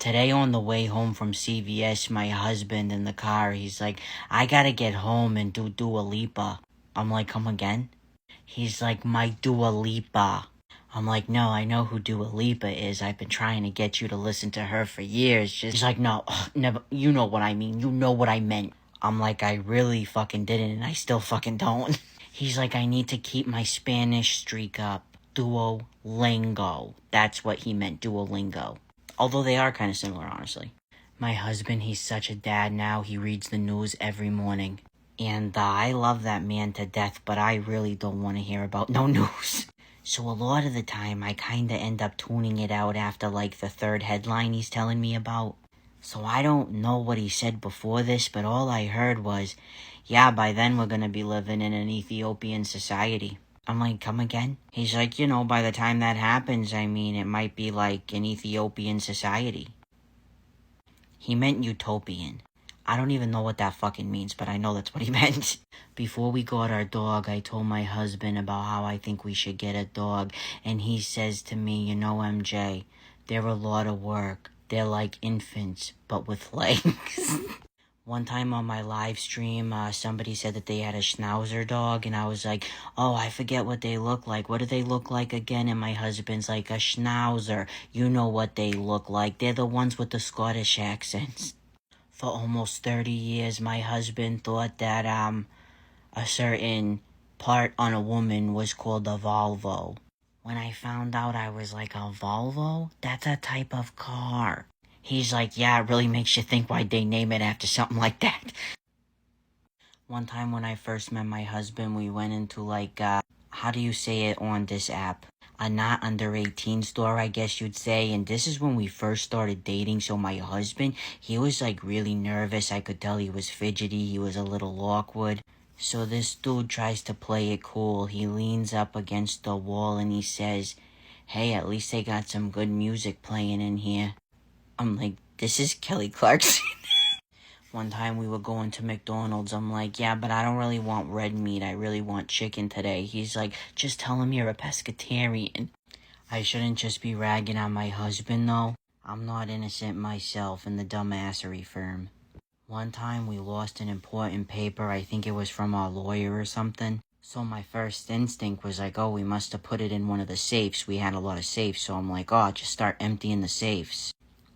Today on the way home from CVS, my husband in the car, he's like, I gotta get home and do Dua Lipa. I'm like, come again? He's like, my Dua Lipa. I'm like, no, I know who Dua Lipa is. I've been trying to get you to listen to her for years. He's like, no, never. You know what I mean. You know what I meant. I'm like, I really fucking didn't, and I still fucking don't. He's like, I need to keep my Spanish streak up. Duolingo. That's what he meant, Duolingo. Although they are kind of similar, honestly. My husband, he's such a dad now. He reads the news every morning. And I love that man to death, but I really don't want to hear about no news. So a lot of the time, I kind of end up tuning it out after like the third headline he's telling me about. So I don't know what he said before this, but all I heard was, yeah, by then we're gonna be living in an Ethiopian society. I'm like, come again? He's like, by the time that happens, I mean, it might be like an Ethiopian society. He meant utopian. I don't even know what that fucking means, but I know that's what he meant. Before we got our dog, I told my husband about how I think we should get a dog, and he says to me, MJ, they're a lot of work. They're like infants, but with legs. One time on my live stream, somebody said that they had a Schnauzer dog, and I was like, oh, I forget what they look like. What do they look like again? And my husband's like, a Schnauzer. You know what they look like. They're the ones with the Scottish accents. For almost 30 years, my husband thought that a certain part on a woman was called a Volvo. When I found out, I was like, a Volvo? That's a type of car. He's like, yeah, it really makes you think why'd they name it after something like that. One time when I first met my husband, we went into how do you say it on this app? A not under 18 store, I guess you'd say. And this is when we first started dating. So my husband, he was like really nervous. I could tell he was fidgety. He was a little awkward. So this dude tries to play it cool. He leans up against the wall and he says, hey, at least they got some good music playing in here. I'm like, this is Kelly Clarkson. One time we were going to McDonald's. I'm like, yeah, but I don't really want red meat. I really want chicken today. He's like, just tell him you're a pescatarian. I shouldn't just be ragging on my husband, though. I'm not innocent myself in the dumbassery firm. One time we lost an important paper. I think it was from our lawyer or something. So my first instinct was like, oh, we must have put it in one of the safes. We had a lot of safes. So I'm like, oh, just start emptying the safes.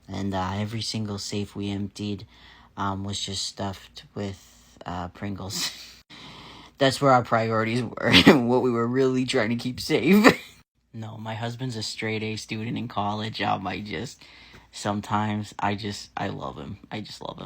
And every single safe we emptied was just stuffed with Pringles. That's where our priorities were and what we were really trying to keep safe. No, my husband's a straight A student in college. Sometimes I love him. I just love him.